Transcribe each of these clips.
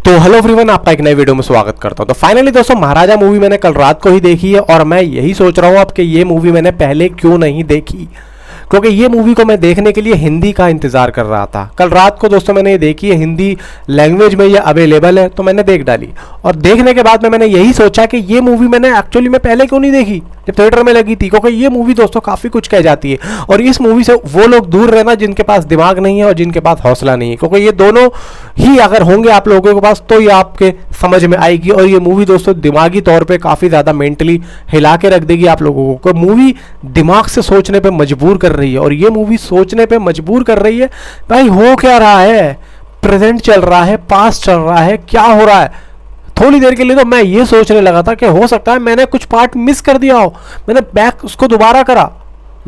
तो hello everyone, आपका एक नए वीडियो में स्वागत करता हूं। तो फाइनली दोस्तों, महाराजा मूवी मैंने कल रात को ही देखी है और मैं यही सोच रहा हूं अब कि ये मूवी मैंने पहले क्यों नहीं देखी, क्योंकि ये मूवी को मैं देखने के लिए हिंदी का इंतजार कर रहा था। कल रात को दोस्तों मैंने ये देखी है, हिंदी लैंग्वेज में ये अवेलेबल है तो मैंने देख डाली। और देखने के बाद में मैंने यही सोचा कि ये मूवी मैंने एक्चुअली में पहले क्यों नहीं देखी जब थिएटर में लगी थी, क्योंकि ये मूवी दोस्तों काफ़ी कुछ कह जाती है। और इस मूवी से वो लोग दूर रहना जिनके पास दिमाग नहीं है और जिनके पास हौसला नहीं है, क्योंकि ये दोनों ही अगर होंगे आप लोगों के पास तो ये आपके समझ में आएगी। और ये मूवी दोस्तों दिमागी तौर पे काफ़ी ज़्यादा मेंटली हिला के रख देगी आप लोगों को। मूवी दिमाग से सोचने पे मजबूर कर रही है और ये मूवी सोचने पे मजबूर कर रही है भाई हो क्या रहा है, प्रेजेंट चल रहा है, पास्ट चल रहा है, क्या हो रहा है। थोड़ी देर के लिए तो मैं ये सोचने लगा था कि हो सकता है मैंने कुछ पार्ट मिस कर दिया हो, मैंने बैक उसको दोबारा करा,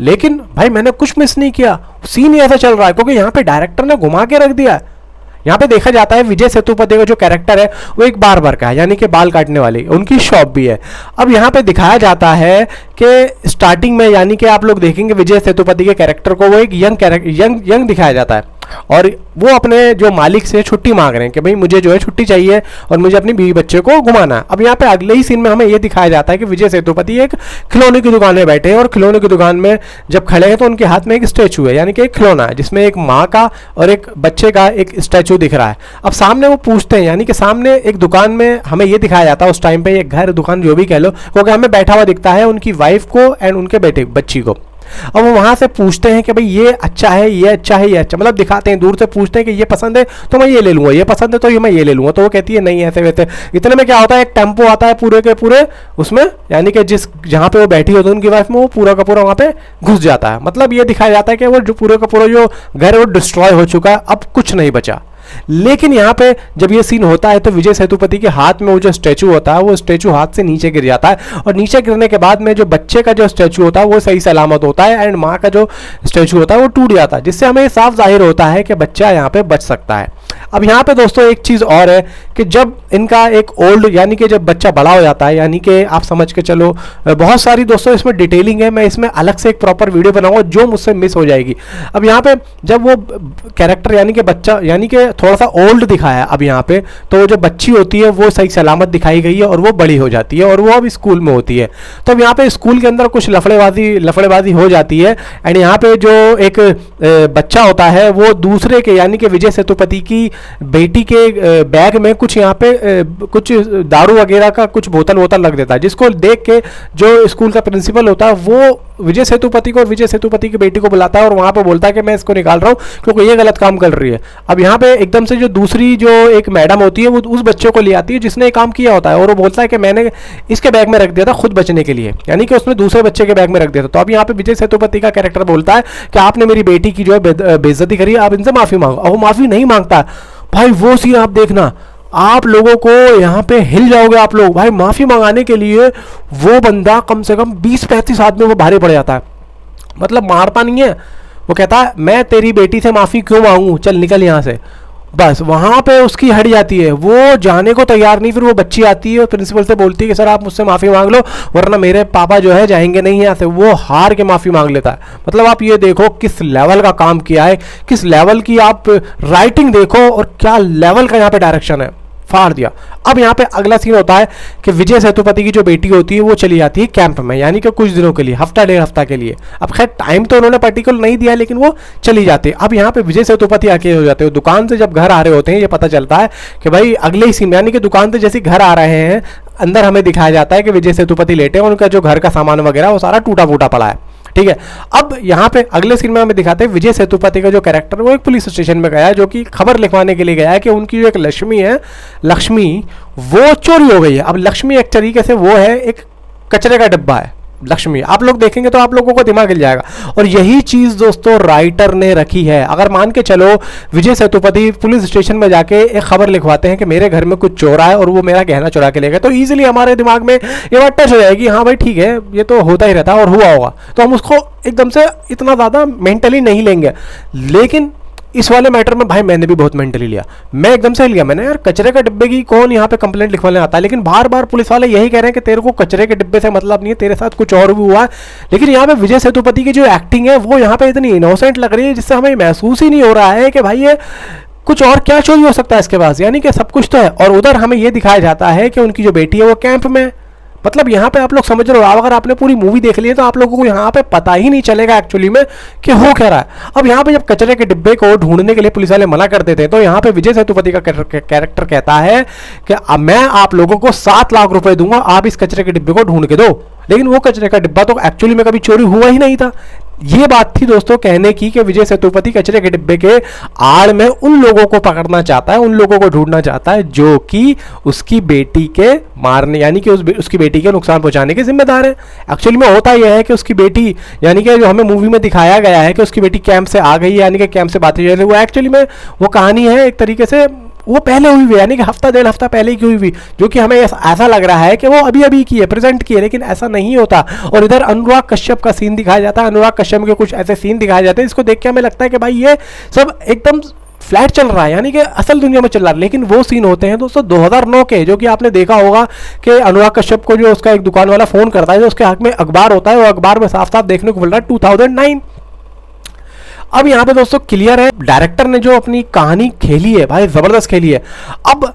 लेकिन भाई मैंने कुछ मिस नहीं किया। सीन ही ऐसा चल रहा है क्योंकि यहाँ पे डायरेक्टर ने घुमा के रख दिया है। यहाँ पे देखा जाता है विजय सेतुपति का जो कैरेक्टर है वो एक बार्बर का है, यानी कि बाल काटने वाली, उनकी शॉप भी है। अब यहाँ पे दिखाया जाता है कि स्टार्टिंग में यानी कि आप लोग देखेंगे विजय सेतुपति के कैरेक्टर को वो एक यंग दिखाया जाता है और वो अपने जो मालिक से छुट्टी मांग रहे हैं कि भाई मुझे जो है छुट्टी चाहिए और मुझे अपनी बीवी बच्चे को घुमाना है। अब यहाँ पे अगले ही सीन में हमें ये दिखाया जाता है कि विजय सेतुपति एक खिलौने की दुकान में बैठे हैं और खिलौने की दुकान में जब खड़े हैं तो उनके हाथ में एक स्टैचू है, यानी कि एक खिलौना है जिसमें एक माँ का और एक बच्चे का एक स्टैचू दिख रहा है। अब सामने वो पूछते हैं, यानी कि सामने एक दुकान में हमें ये दिखाया जाता है उस टाइम पे, एक घर दुकान जो भी कह लो, क्योंकि हमें बैठा हुआ दिखता है उनकी वाइफ को एंड उनके बेटे बच्ची को। अब वो वहां से पूछते हैं कि भाई ये अच्छा है, ये अच्छा है, ये अच्छा, मतलब दिखाते हैं, दूर से पूछते हैं कि ये पसंद है तो मैं ये ले लूंगा, ये पसंद है तो ये मैं ये ले लूंगा। तो वो कहती है नहीं ऐसे वैसे। इतने में क्या होता है, एक टेम्पो आता है पूरे के पूरे उसमें, यानी कि जिस जहां पे वो बैठी होती है उनकी वाइफ में, वो पूरा का पूरा वहां पे घुस जाता है। मतलब ये दिखाया जाता है कि वो जो पूरे का पूरा जो घर है वो डिस्ट्रॉय हो चुका है, अब कुछ नहीं बचा। लेकिन यहाँ पे जब ये सीन होता है तो विजय सेतुपति के हाथ में वो जो स्टैचू होता है वो स्टैचू हाथ से नीचे गिर जाता है और नीचे गिरने के बाद में जो बच्चे का जो स्टैचू होता है वो सही सलामत होता है एंड माँ का जो स्टैचू होता है वो टूट जाता है, जिससे हमें साफ जाहिर होता है कि बच्चा यहाँ पे बच सकता है। अब यहाँ पे दोस्तों एक चीज़ और है कि जब इनका एक ओल्ड यानी कि जब बच्चा बड़ा हो जाता है, यानी कि आप समझ के चलो बहुत सारी दोस्तों इसमें डिटेलिंग है, मैं इसमें अलग से एक प्रॉपर वीडियो बनाऊंगा जो मुझसे मिस हो जाएगी। अब यहाँ पे जब वो कैरेक्टर यानी कि बच्चा यानी कि थोड़ा सा ओल्ड दिखाया है अब यहाँ पे, तो जो बच्ची होती है वो सही सलामत दिखाई गई है और वो बड़ी हो जाती है और वो अब स्कूल में होती है। तो अब यहाँ पे स्कूल के अंदर कुछ लफड़ेबाजी हो जाती है एंड यहाँ पे जो एक बच्चा होता है वो दूसरे के यानी कि विजय सेतुपति की बेटी के बैग में कुछ यहाँ पे कुछ दारू वगैरह का कुछ बोतल लग देता है, जिसको देख के जो स्कूल का प्रिंसिपल होता है वो विजय सेतुपति को और विजय सेतुपति की बेटी को बुलाता है और वहां पे बोलता है कि मैं इसको निकाल रहा हूँ क्योंकि ये गलत काम कर रही है। अब यहाँ पे एकदम से जो दूसरी जो एक मैडम होती है वो उस बच्चे को ले आती है जिसने ये काम किया होता है और वो बोलता है कि मैंने इसके बैग में रख दिया था खुद बचने के लिए, यानी कि उसने दूसरे बच्चे के बैग में रख दिया था। तो अब यहाँ पे विजय सेतुपति का कैरेक्टर बोलता है कि आपने मेरी बेटी की जो है बेइज्जती करी, आप इनसे माफी मांगो। और वो माफी नहीं मांगता भाई, वो सीन आप देखना, आप लोगों को यहाँ पे हिल जाओगे आप लोग भाई। माफी मंगाने के लिए वो बंदा कम से कम 20-35 आदमी वो भारी पड़ जाता है, मतलब मारता नहीं है। वो कहता है मैं तेरी बेटी से माफी क्यों मांगू, चल निकल यहाँ से, बस वहाँ पे उसकी हट जाती है, वो जाने को तैयार नहीं। फिर वो बच्ची आती है और प्रिंसिपल से बोलती है कि सर आप मुझसे माफ़ी मांग लो वरना मेरे पापा जो है जाएंगे नहीं यहाँ से। वो हार के माफ़ी मांग लेता है। मतलब आप ये देखो किस लेवल का काम किया है, किस लेवल की आप राइटिंग देखो और क्या लेवल का यहाँ पे डायरेक्शन है, फाड़ दिया। अब यहाँ पे अगला सीन होता है कि विजय सेतुपति की जो बेटी होती है वो चली जाती है कैंप में, यानी कि कुछ दिनों के लिए, हफ्ता 1.5 हफ्ता के लिए। अब खैर टाइम तो उन्होंने पर्टिकुलर नहीं दिया लेकिन वो चली जाती है। अब यहाँ पे विजय सेतुपति आके हो जाते हैं, दुकान से जब घर आ रहे होते हैं ये पता चलता है कि भाई अगले ही सीन यानी कि दुकान से जैसे घर आ रहे हैं अंदर हमें दिखाया जाता है कि विजय सेतुपति लेटे हैं, उनका जो घर का सामान वगैरह वो सारा टूटा फूटा पड़ा है, ठीक है। अब यहाँ पे अगले सीन में हमें दिखाते हैं विजय सेतुपति का जो कैरेक्टर वो एक पुलिस स्टेशन में गया है, जो कि खबर लिखवाने के लिए गया है कि उनकी जो एक लक्ष्मी वो चोरी हो गई है। अब लक्ष्मी एक तरीके से वो है एक कचरे का डिब्बा है लक्ष्मी, आप लोग देखेंगे तो आप लोगों को दिमाग हिल जाएगा। और यही चीज दोस्तों राइटर ने रखी है। अगर मान के चलो विजय सेतुपति पुलिस स्टेशन में जाके एक खबर लिखवाते हैं कि मेरे घर में कुछ चोर आए और वो मेरा गहना चुरा के ले गए, तो इजीली हमारे दिमाग में ये बात टच हो जाएगी, हाँ भाई ठीक है ये तो होता ही रहता है और हुआ होगा, तो हम उसको एकदम से इतना ज्यादा मेंटली नहीं लेंगे। लेकिन इस वाले मैटर में भाई मैंने भी बहुत मेंटली लिया, मैं एकदम से लिया। मैंने यार कचरे के डिब्बे की कौन यहाँ पे कंप्लेंट लिखवाने आता है, लेकिन बार बार पुलिस वाले यही कह रहे हैं कि तेरे को कचरे के डिब्बे से मतलब नहीं है, तेरे साथ कुछ और भी हुआ है। लेकिन यहाँ पे विजय सेतुपति की जो एक्टिंग है वो यहाँ पे इतनी इनोसेंट लग रही है जिससे हमें महसूस ही नहीं हो रहा है कि भाई ये कुछ और क्या चोरी हो सकता है इसके पास, यानी कि सब कुछ तो है। और उधर हमें यह दिखाया जाता है कि उनकी जो बेटी है वो कैंप में, मतलब यहाँ पे आप लोग समझ रहे हो, अगर आपने पूरी मूवी देख ली है तो आप लोगों को यहाँ पे पता ही नहीं चलेगा एक्चुअली में कि हो क्या रहा है। अब यहाँ पे जब कचरे के डिब्बे को ढूंढने के लिए पुलिस वाले मना करते थे तो यहाँ पे विजय सेतुपति का कैरेक्टर कहता है कि मैं आप लोगों को 7 लाख रुपए दूंगा, आप इस कचरे के डिब्बे को ढूंढ के दो। लेकिन वो कचरे का डिब्बा तो एक्चुअली में कभी चोरी हुआ ही नहीं था। ये बात थी दोस्तों कहने की कि विजय सेतुपति कचरे के डिब्बे के आड़ में उन लोगों को पकड़ना चाहता है, उन लोगों को ढूंढना चाहता है जो कि उसकी बेटी के मारने, यानी कि उसकी बेटी के नुकसान पहुंचाने के जिम्मेदार है। एक्चुअली में होता यह है कि उसकी बेटी, यानी कि जो हमें मूवी में दिखाया गया है कि उसकी बेटी कैंप से आ गई, यानी कि कैंप से बातें चल रही, वो एक्चुअली में वो कहानी है एक तरीके से वो पहले हुई हुई, यानी कि हफ्ता 1.5 हफ्ता पहले की हुई हुई, जो कि हमें ऐसा लग रहा है कि वो अभी अभी की है, प्रेजेंट की है, लेकिन ऐसा नहीं होता। और इधर अनुराग कश्यप का सीन दिखाया जाता है, अनुराग कश्यप के कुछ ऐसे सीन दिखाए जाते हैं इसको देख के हमें लगता है कि भाई ये सब एकदम फ्लैट चल रहा है, यानी कि असल दुनिया में चल रहा है। लेकिन वो सीन होते हैं दोस्तों 2009 के, जो कि आपने देखा होगा कि अनुराग कश्यप को जो उसका एक दुकान वाला फोन करता है, जो उसके हक में अखबार होता है, वो अखबार में साफ साफ देखने को मिल रहा है 2009। अब यहाँ पे दोस्तों क्लियर है, डायरेक्टर ने जो अपनी कहानी खेली है भाई जबरदस्त खेली है। अब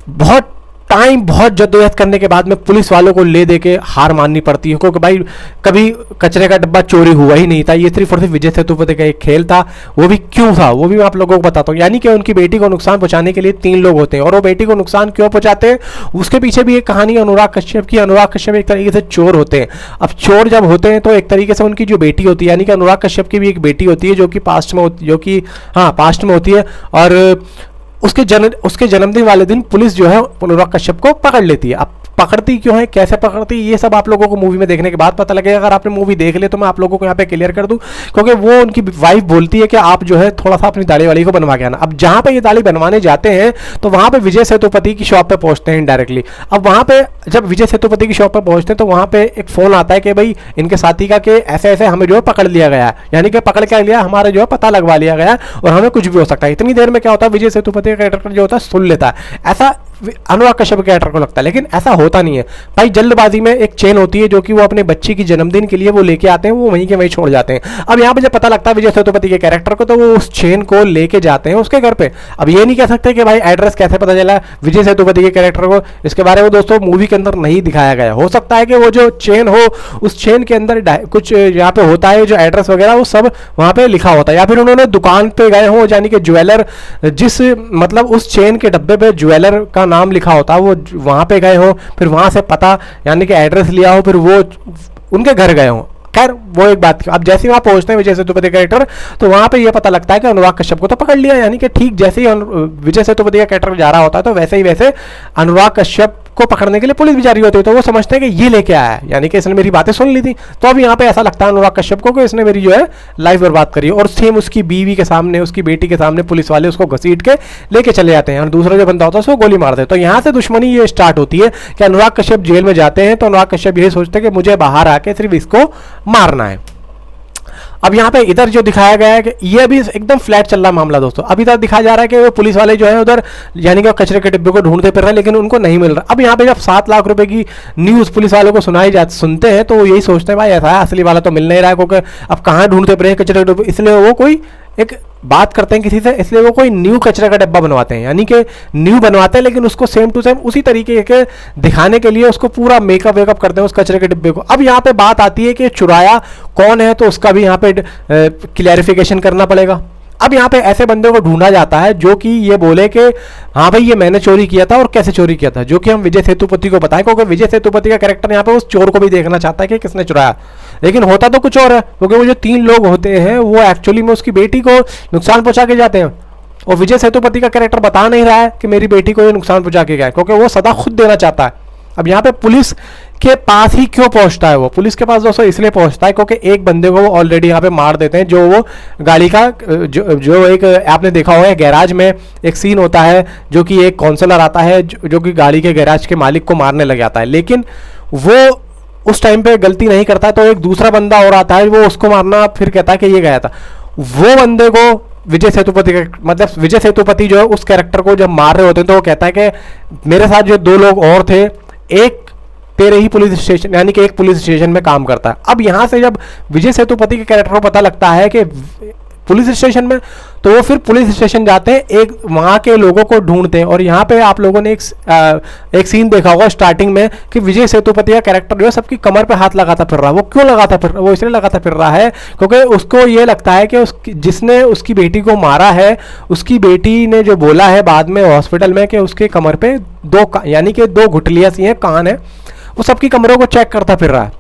बहुत टाइम, बहुत जद्दोजहद करने के बाद में पुलिस वालों को ले दे के हार माननी पड़ती है, क्योंकि भाई कभी कचरे का डब्बा चोरी हुआ ही नहीं था। ये सिर्फ और सिर्फ विजय सेतुपति का एक खेल था। वो भी क्यों था वो भी मैं आप लोगों को बताता हूँ। यानी कि उनकी बेटी को नुकसान पहुंचाने के लिए 3 लोग होते हैं, और वो बेटी को नुकसान क्यों पहुंचाते हैं उसके पीछे भी एक कहानी अनुराग कश्यप की। अनुराग कश्यप एक तरीके से चोर होते हैं। अब चोर जब होते हैं तो एक तरीके से उनकी जो बेटी होती है, यानी कि अनुराग कश्यप की भी एक बेटी होती है जो कि पास्ट में होती है, और उसके जन्मदिन वाले दिन पुलिस जो है अनुराग कश्यप को पकड़ लेती है। अब पकड़ती क्यों है, कैसे पकड़ती है, ये सब आप लोगों को मूवी में देखने के बाद पता लगेगा। अगर आपने मूवी देख ली तो मैं आप लोगों को यहाँ पे क्लियर कर दूं, क्योंकि वो उनकी वाइफ बोलती है कि आप जो है थोड़ा सा अपनी दाढ़ी वाली को बनवा के आना। अब जहाँ पे ये दाढ़ी बनवाने जाते हैं तो वहाँ पे विजय सेतुपति की शॉप पे पहुँचते हैं इनडायरेक्टली। अब वहाँ पे जब विजय सेतुपति की शॉप पे पहुँचते हैं तो वहाँ पे एक फोन आता है कि भाई इनके साथी का कि ऐसे ऐसे हमें जो है पकड़ लिया गया है, यानी कि पकड़ के लिया, हमारा जो है पता लगवा लिया गया और हमें कुछ भी हो सकता है। इतनी देर में क्या होता है, विजय सेतुपति का कैरेक्टर जो होता है सुन लेता है। ऐसा अनुराग कश्यप के कैरेक्टर को लगता है, लेकिन ऐसा होता नहीं है भाई। जल्दबाजी में एक चेन होती है जो कि वो अपने बच्चे की जन्मदिन के लिए वो लेके आते हैं, वो वहीं के वहीं छोड़ जाते हैं। अब यहाँ पे जब पता लगता है विजय सेतुपति के कैरेक्टर को तो वो उस चेन को लेके जाते हैं उसके घर पे। अब ये नहीं कह सकते कि भाई एड्रेस कैसे पता चला विजय सेतुपति के कैरेक्टर को, इसके बारे में दोस्तों मूवी के अंदर नहीं दिखाया गया। हो सकता है कि वो जो चेन हो उस चेन के अंदर कुछ यहाँ पे होता है जो एड्रेस वगैरह वो सब वहाँ पे लिखा होता है, या फिर उन्होंने दुकान पे गए हो, यानी कि ज्वेलर जिस मतलब उस चेन के डब्बे पे ज्वेलर का नाम लिखा होता है वो वहां पे गए हो, फिर वहां से पता यानी कि एड्रेस लिया हो, फिर वो उनके घर गए हो। खैर वो एक बात। अब जैसे ही वहां पहुंचते हैं विजय सेतुपति कैरेक्टर तो वहां पे ये पता लगता है कि अनुराग कश्यप को तो पकड़ लिया, यानी कि ठीक जैसे ही विजय सेतुपति का कैरेक्टर जा रहा होता है तो वैसे ही वैसे अनुराग कश्यप को पकड़ने के लिए पुलिस भी जा रही होती है। तो वो समझते हैं कि ये लेके आया है, यानी कि इसने मेरी बातें सुन ली थी। तो अब यहाँ पे ऐसा लगता है अनुराग कश्यप को कि इसने मेरी जो है लाइफ बर्बाद करी। और सेम उसकी बीवी के सामने, उसकी बेटी के सामने पुलिस वाले उसको घसीट के लेके चले जाते हैं और दूसरा जो बंदा होता है उसको गोली मार देते। तो यहाँ से दुश्मनी ये स्टार्ट होती है कि अनुराग कश्यप जेल में जाते हैं तो अनुराग कश्यप यही सोचते हैं कि मुझे बाहर आके सिर्फ इसको मारना है। अब यहाँ पे इधर जो दिखाया गया है कि ये अभी एकदम फ्लैट चल रहा मामला दोस्तों। अब इधर दिखाया जा रहा है कि वो पुलिस वाले जो है उधर यानी कि कचरे के डिब्बे को ढूंढते फिर रहे हैं लेकिन उनको नहीं मिल रहा। अब यहाँ पे जब 7 लाख रुपए की न्यूज़ पुलिस वालों को सुनते हैं तो वो यही सोचते हैं भाई ऐसा है, असली वाला तो मिल नहीं रहा है, क्योंकि अब कहाँ ढूंढते फिर कचरे के डिब्बे। इसलिए वो कोई एक बात करते हैं किसी से, इसलिए वो कोई न्यू कचरे का डब्बा बनवाते हैं, यानी कि न्यू बनवाते हैं लेकिन उसको सेम टू सेम उसी तरीके के दिखाने के लिए उसको पूरा मेकअप वेकअप करते हैं उस कचरे के डिब्बे को। अब यहाँ पे बात आती है कि चुराया कौन है, तो उसका भी यहाँ पे क्लैरिफिकेशन करना पड़ेगा। अब यहाँ पे ऐसे बंदे को ढूंढा जाता है जो कि ये बोले कि हाँ भाई ये मैंने चोरी किया था और कैसे चोरी किया था, जो कि हम विजय सेतुपति को बताएं, क्योंकि विजय सेतुपति का कैरेक्टर यहाँ पे उस चोर को भी देखना चाहता है कि किसने चुराया। लेकिन होता तो कुछ और है, क्योंकि वो जो 3 लोग होते हैं वो एक्चुअली में उसकी बेटी को नुकसान पहुंचा के जाते हैं और विजय सेतुपति का कैरेक्टर बता नहीं रहा है कि मेरी बेटी को ये नुकसान पहुंचा के गया, क्योंकि वो सदा खुद देना चाहता है। अब यहाँ पे पुलिस के पास ही क्यों पहुंचता है, वो पुलिस के पास दोस्तों इसलिए पहुंचता है क्योंकि एक बंदे को वो ऑलरेडी यहाँ पे मार देते हैं, जो वो गाड़ी का जो एक आपने देखा होगा गैराज में एक सीन होता है जो कि एक काउंसलर आता है जो कि गाड़ी के गैराज के मालिक को मारने लग जाता है, लेकिन वो उस टाइम पे गलती नहीं करता, तो एक दूसरा बंदा और आता है वो उसको मारना फिर कहता है कि ये गया था। वो बंदे को विजय सेतुपति का मतलब विजय सेतुपति जो है उस कैरेक्टर को जब मार रहे होते हैं तो वो कहता है कि मेरे साथ जो 2 लोग और थे, एक तेरे ही पुलिस स्टेशन यानी कि एक पुलिस स्टेशन में काम करता है। अब यहाँ से जब विजय सेतुपति के कैरेक्टर को पता लगता है कि पुलिस स्टेशन में। तो वो फिर पुलिस स्टेशन जाते हैं, एक वहाँ के लोगों को ढूंढते हैं। और यहाँ पे आप लोगों ने एक सीन देखा होगा स्टार्टिंग में कि विजय सेतुपति का कैरेक्टर जो है सबकी कमर पे हाथ लगाता फिर रहा है। वो क्यों लगाता फिर, वो इसलिए लगाता फिर रहा है क्योंकि उसको ये लगता है कि जिसने उसकी बेटी को मारा है, उसकी बेटी ने जो बोला है बाद में हॉस्पिटल में कि उसके कमर पे यानी कि 2 घुटलियाँ सी हैं, कान है, वो सबकी कमरों को चेक करता फिर रहा है।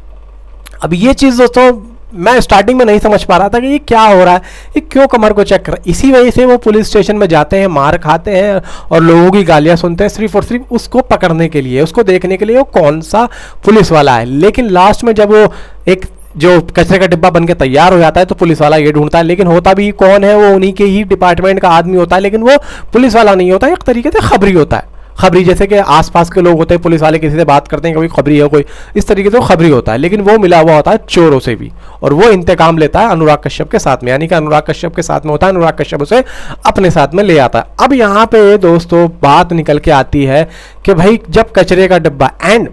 अब ये चीज़ दोस्तों मैं स्टार्टिंग में नहीं समझ पा रहा था कि ये क्या हो रहा है, ये क्यों कमर को चेक कर रहा है। इसी वजह से वो पुलिस स्टेशन में जाते हैं, मार खाते हैं और लोगों की गालियां सुनते हैं सिर्फ और सिर्फ उसको पकड़ने के लिए, उसको देखने के लिए वो कौन सा पुलिस वाला है। लेकिन लास्ट में जब वो एक जो कचरे का डिब्बा बन के तैयार हो जाता है तो पुलिस वाला ये ढूंढता है, लेकिन होता भी कौन है, वो उन्हीं के ही डिपार्टमेंट का आदमी होता है, लेकिन वो पुलिस वाला नहीं होता, एक तरीके से खबरी होता है। खबरी जैसे कि आसपास के लोग होते हैं, पुलिस वाले किसी से बात करते हैं, कोई खबरी है कोई, इस तरीके से वो खबरी होता है, लेकिन वो मिला हुआ होता है चोरों से भी, और वो इंतकाम लेता है अनुराग कश्यप के साथ में, यानी कि अनुराग कश्यप के साथ में होता है, अनुराग कश्यप उसे अपने साथ में ले आता है। अब यहाँ पे दोस्तों बात निकल के आती है कि भाई जब कचरे का डिब्बा एंड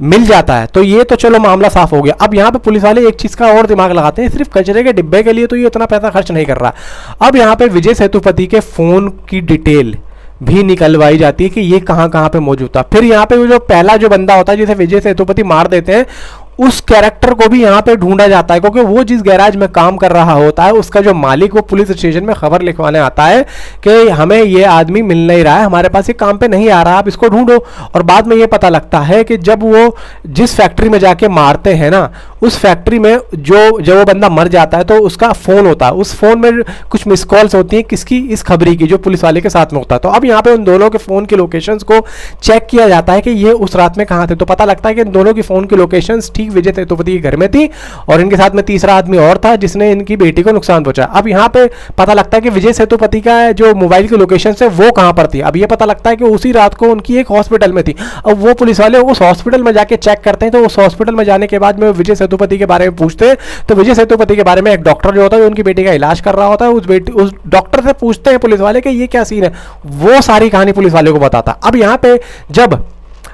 मिल जाता है तो ये तो चलो मामला साफ हो गया। अब यहाँ पे पुलिस वाले एक चीज का और दिमाग लगाते हैं, सिर्फ कचरे के डिब्बे के लिए तो ये इतना पैसा खर्च नहीं कर रहा। अब यहाँ पे विजय सेतुपति के फोन की डिटेल भी निकलवाई जाती है कि ये कहाँ कहाँ पे मौजूद था। फिर यहाँ पे जो पहला जो बंदा होता है जिसे विजय सेतुपति मार देते हैं, उस कैरेक्टर को भी यहाँ पे ढूंढा जाता है, क्योंकि वो जिस गैराज में काम कर रहा होता है उसका जो मालिक वो पुलिस स्टेशन में खबर लिखवाने आता है कि हमें ये आदमी मिल नहीं रहा है, हमारे पास ये काम पे नहीं आ रहा, आप इसको ढूंढो। और बाद में ये पता लगता है कि जब वो जिस फैक्ट्री में जाके मारते हैं ना, उस फैक्ट्री में जब वो बंदा मर जाता है तो उसका फोन होता है, उस फोन में कुछ मिस कॉल्स होती हैं, किसकी, इस खबरी की जो पुलिस वाले के साथ में होता है। तो अब यहाँ पे उन दोनों के फोन की लोकेशंस को चेक किया जाता है कि ये उस रात में कहाँ थे। तो पता लगता है कि इन दोनों की फोन की लोकेशंस ठीक विजय सेतुपति के घर में थी, और इनके साथ में तीसरा आदमी और था जिसने इनकी बेटी को नुकसान पहुंचा। अब यहाँ पे पता लगता है कि विजय सेतुपति का जो मोबाइल की लोकेशन है वो कहाँ पर थी। अब ये पता लगता है कि उसी रात को उनकी एक हॉस्पिटल में थी। अब वो पुलिस वाले उस हॉस्पिटल में जाके चेक करते हैं, तो उस हॉस्पिटल में जाने के बाद में विजय सेतुपति के बारे में पूछते हैं, तो विजय सेतुपति के बारे में एक डॉक्टर जो होता है, उनकी बेटी का इलाज कर रहा होता है, उस डॉक्टर से पूछते हैं पुलिस वाले कि ये क्या सीन है, वो सारी कहानी पुलिस वाले को बताता। अब यहाँ पे जब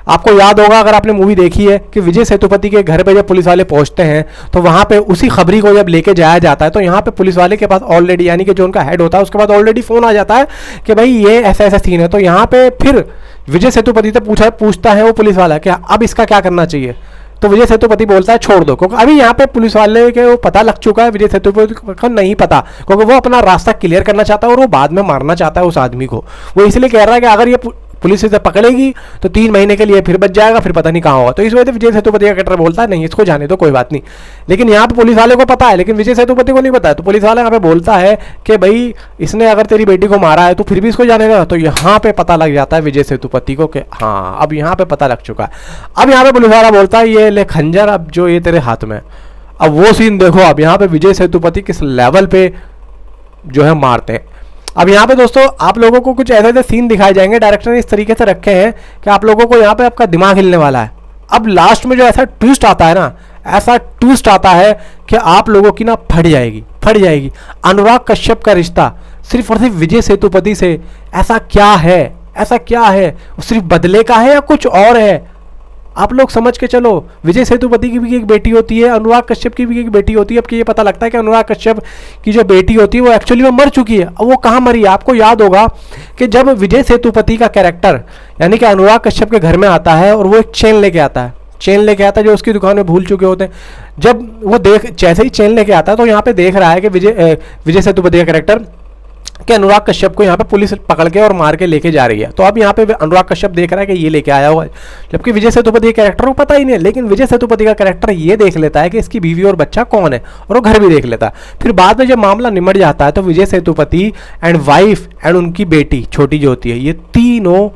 आपको याद होगा अगर आपने मूवी देखी है कि विजय सेतुपति के घर पे जब पुलिस वाले पहुंचते हैं तो वहां पे उसी खबरी को जब लेके जाया जाता है, तो यहाँ पे पुलिस वाले के पास ऑलरेडी, यानी कि जो उनका हेड होता है उसके पास ऑलरेडी फोन आ जाता है कि भाई ये ऐसा ऐसा सीन है। तो यहाँ पे फिर विजय सेतुपति से पूछता है वो पुलिस वाला कि अब इसका क्या करना चाहिए। तो विजय सेतुपति बोलता है छोड़ दो, क्योंकि अभी यहाँ पे पुलिस वाले के वो पता लग चुका है, विजय सेतुपति को नहीं पता, क्योंकि वो अपना रास्ता क्लियर करना चाहता है और वो बाद में मारना चाहता है उस आदमी को। वो इसलिए कह रहा है कि अगर ये पुलिस इसे पकड़ेगी तो 3 महीने के लिए फिर बच जाएगा, फिर पता नहीं कहाँ होगा। तो इस वजह से विजय सेतुपति का कैरेक्टर बोलता है नहीं इसको जाने दो, कोई बात नहीं। लेकिन यहाँ पे पुलिस वाले को पता है, लेकिन विजय सेतुपति को नहीं पता है। तो पुलिस वाला यहाँ पे बोलता है कि भाई इसने अगर तेरी बेटी को मारा है तो फिर भी इसको जाने दो। तो यहाँ पे पता लग जाता है विजय सेतुपति को कि हाँ अब यहाँ पे पता लग चुका है। अब यहाँ पे पुलिस वाला बोलता है ये ले खंजर, अब जो ये तेरे हाथ में। अब वो सीन देखो, अब यहाँ पे विजय सेतुपति किस लेवल पे जो है मारते हैं। अब यहाँ पे दोस्तों आप लोगों को कुछ ऐसे ऐसे सीन दिखाए जाएंगे, डायरेक्टर ने इस तरीके से रखे हैं कि आप लोगों को यहाँ पे आपका दिमाग हिलने वाला है। अब लास्ट में जो ऐसा ट्विस्ट आता है ना, ऐसा ट्विस्ट आता है कि आप लोगों की ना फट जाएगी। अनुराग कश्यप का रिश्ता सिर्फ और सिर्फ विजय सेतुपति से ऐसा क्या है, सिर्फ बदले का है या कुछ और है। आप लोग समझ के चलो, विजय सेतुपति की भी एक बेटी होती है, अनुराग कश्यप की भी एक बेटी होती है। अब ये पता लगता है कि अनुराग कश्यप की जो बेटी होती है वो एक्चुअली में मर चुकी है। अब वो कहाँ मरी है, आपको याद होगा कि जब विजय सेतुपति का कैरेक्टर यानी कि अनुराग कश्यप के घर में आता है और वो एक चेन लेके आता है जो उसकी दुकान में भूल चुके होते हैं। जब वो जैसे ही चेन लेके आता है तो यहाँ पे देख रहा है कि विजय सेतुपति का कैरेक्टर कि अनुराग कश्यप को यहाँ पे पुलिस पकड़ के और मार के लेके जा रही है। तो अब यहाँ पे अनुराग कश्यप देख रहा है कि ये लेके आया हुआ है, जबकि विजय सेतुपति का कैरेक्टर को पता ही नहीं है। लेकिन विजय सेतुपति का कैरेक्टर ये देख लेता है कि इसकी बीवी और बच्चा कौन है, और वो घर भी देख लेता है। फिर बाद में जब मामला निमट जाता है तो Vijay Sethupathi and wife and उनकी बेटी छोटी जो होती है, ये तीनों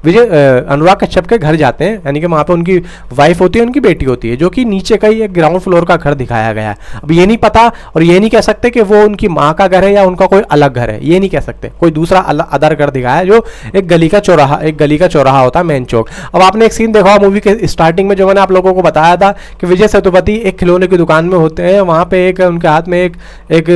अनुराग कश्यप के घर जाते हैं, यानी कि वहाँ पे उनकी वाइफ होती है, उनकी बेटी होती है, जो कि नीचे का ही एक ग्राउंड फ्लोर का घर दिखाया गया है। अब ये नहीं पता और ये नहीं कह सकते कि वो उनकी माँ का घर है या उनका कोई अलग घर है, ये नहीं कह सकते। कोई दूसरा अदर घर दिखाया है जो एक गली का चौराहा होता है, मेन चौक। अब आपने एक सीन देखा मूवी के स्टार्टिंग में, जो मैंने आप लोगों को बताया था कि विजय सेतुपति एक खिलौने की दुकान में होते हैं, वहाँ पे एक उनके हाथ में एक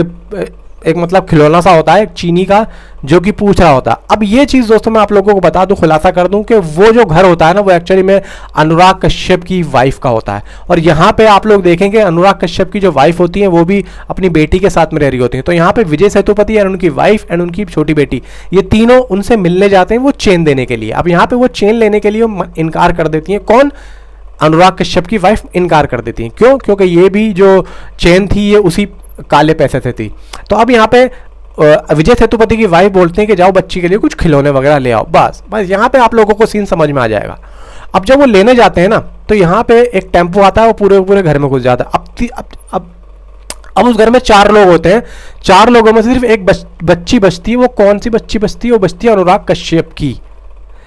एक मतलब खिलौना सा होता है एक चीनी का, जो कि पूछ रहा होता है। अब ये चीज़ दोस्तों मैं आप लोगों को बता दूं, खुलासा कर दूं कि वो जो घर होता है ना, वो एक्चुअली में अनुराग कश्यप की वाइफ का होता है। और यहाँ पे आप लोग देखेंगे अनुराग कश्यप की जो वाइफ होती है वो भी अपनी बेटी के साथ में रह रही होती है। तो यहाँ पे विजय सेतुपति एंड उनकी वाइफ एंड उनकी छोटी बेटी, ये तीनों उनसे मिलने जाते हैं वो चेन देने के लिए। अब यहाँ पे वो चेन लेने के लिए इनकार कर देती है। कौन? अनुराग कश्यप की वाइफ इनकार कर देती है। क्यों? क्योंकि ये भी जो चेन थी ये उसी काले पैसे से थी। तो अब यहाँ पे विजय सेतुपति की वाइफ बोलते हैं कि जाओ बच्ची के लिए कुछ खिलौने वगैरह ले आओ। बस यहाँ पे आप लोगों को सीन समझ में आ जाएगा। अब जब वो लेने जाते हैं ना, तो यहाँ पे एक टेम्पो आता है, वो पूरे पूरे घर में घुस जाता है। अब उस घर में 4 लोग होते हैं। 4 लोगों में से सिर्फ एक बच्ची बचती है। वो कौन सी बच्ची बचती है? वो बचती है अनुराग कश्यप की,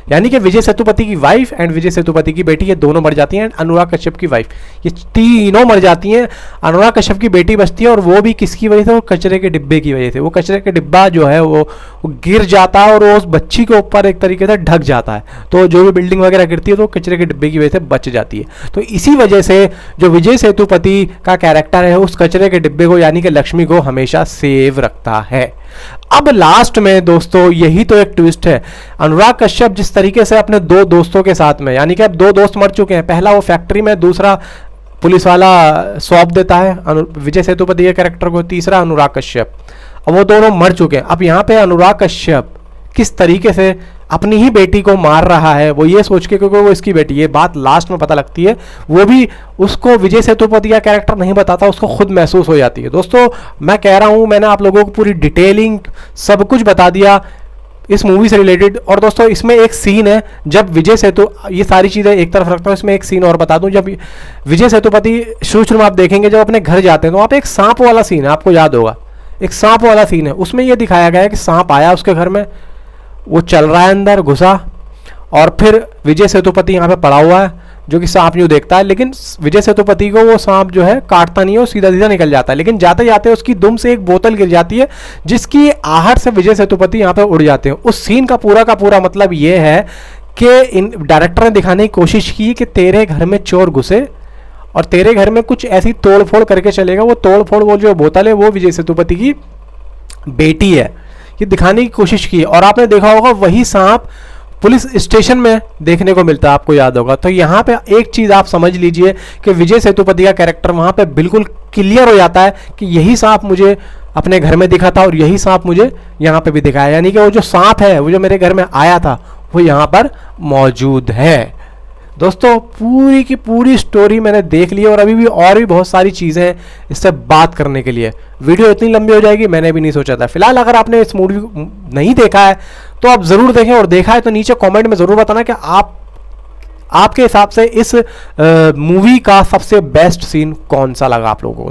यानी कि विजय सेतुपति की वाइफ एंड विजय सेतुपति की बेटी, ये दोनों मर जाती हैं। एंड अनुराग कश्यप की वाइफ, ये तीनों मर जाती हैं। अनुराग कश्यप की बेटी बचती है, और वो भी किसकी वजह से? वो कचरे के डिब्बे की वजह से। वो कचरे के डिब्बा जो है वो गिर जाता है और वो उस बच्ची के ऊपर एक तरीके से ढक जाता है। तो जो भी बिल्डिंग वगैरह गिरती है तो कचरे के डिब्बे की वजह से बच जाती है। तो इसी वजह से जो विजय सेतुपति का कैरेक्टर है उस कचरे के डिब्बे को यानी कि लक्ष्मी को हमेशा सेव रखता है। अब लास्ट में दोस्तों यही तो एक ट्विस्ट है। अनुराग कश्यप जिस तरीके से अपने 2 दोस्तों के साथ में, यानी कि अब 2 दोस्त मर चुके हैं, पहला वो फैक्ट्री में, दूसरा पुलिस वाला सौंप देता है विजय सेतुपति के कैरेक्टर को, तीसरा अनुराग कश्यप। अब वो दोनों मर चुके हैं। अब यहाँ पे अनुराग कश्यप किस तरीके से अपनी ही बेटी को मार रहा है, वो ये सोच के, क्योंकि वो इसकी बेटी, ये बात लास्ट में पता लगती है, वो भी उसको विजय सेतुपति का कैरेक्टर नहीं बताता, उसको खुद महसूस हो जाती है। दोस्तों मैं कह रहा हूँ, मैंने आप लोगों को पूरी डिटेलिंग सब कुछ बता दिया इस मूवी से रिलेटेड। और दोस्तों इसमें एक सीन है जब विजय सेतु, ये सारी चीज़ें एक तरफ रखता हूँ, इसमें एक सीन और बता दूँ। जब विजय सेतुपति शुरू में आप देखेंगे जब अपने घर जाते हैं तो वहाँ पे एक सांप वाला सीन है, आपको याद होगा, एक सांप वाला सीन है। उसमें यह दिखाया गया है कि सांप आया उसके घर में, वो चल रहा है अंदर घुसा, और फिर विजय सेतुपति यहाँ पे पड़ा हुआ है जो कि सांप यूँ देखता है, लेकिन विजय सेतुपति को वो सांप जो है काटता नहीं है, वो सीधा सीधा निकल जाता है। लेकिन जाते जाते उसकी दुम से एक बोतल गिर जाती है जिसकी आहट से विजय सेतुपति यहाँ पे उड़ जाते हैं। उस सीन का पूरा मतलब ये है कि इन डायरेक्टर ने दिखाने की कोशिश की कि तेरे घर में चोर घुसे और तेरे घर में कुछ ऐसी तोड़ फोड़ करके चलेगा। वो तोड़ फोड़, वो जो बोतल है वो विजय सेतुपति की बेटी है, ये दिखाने की कोशिश की। और आपने देखा होगा वही सांप पुलिस स्टेशन में देखने को मिलता है, आपको याद होगा। तो यहाँ पे एक चीज़ आप समझ लीजिए कि विजय सेतुपति का कैरेक्टर वहाँ पे बिल्कुल क्लियर हो जाता है कि यही सांप मुझे अपने घर में दिखा था और यही सांप मुझे यहाँ पे भी दिखाया, यानी कि वो जो सांप है वो जो मेरे घर में आया था वो यहाँ पर मौजूद है। दोस्तों पूरी की पूरी स्टोरी मैंने देख ली और अभी भी और भी बहुत सारी चीज़ें हैं इससे बात करने के लिए। वीडियो इतनी लंबी हो जाएगी मैंने भी नहीं सोचा था। फिलहाल अगर आपने इस मूवी को नहीं देखा है तो आप ज़रूर देखें, और देखा है तो नीचे कमेंट में ज़रूर बताना कि आपके हिसाब से इस मूवी का सबसे बेस्ट सीन कौन सा लगा आप लोगों को।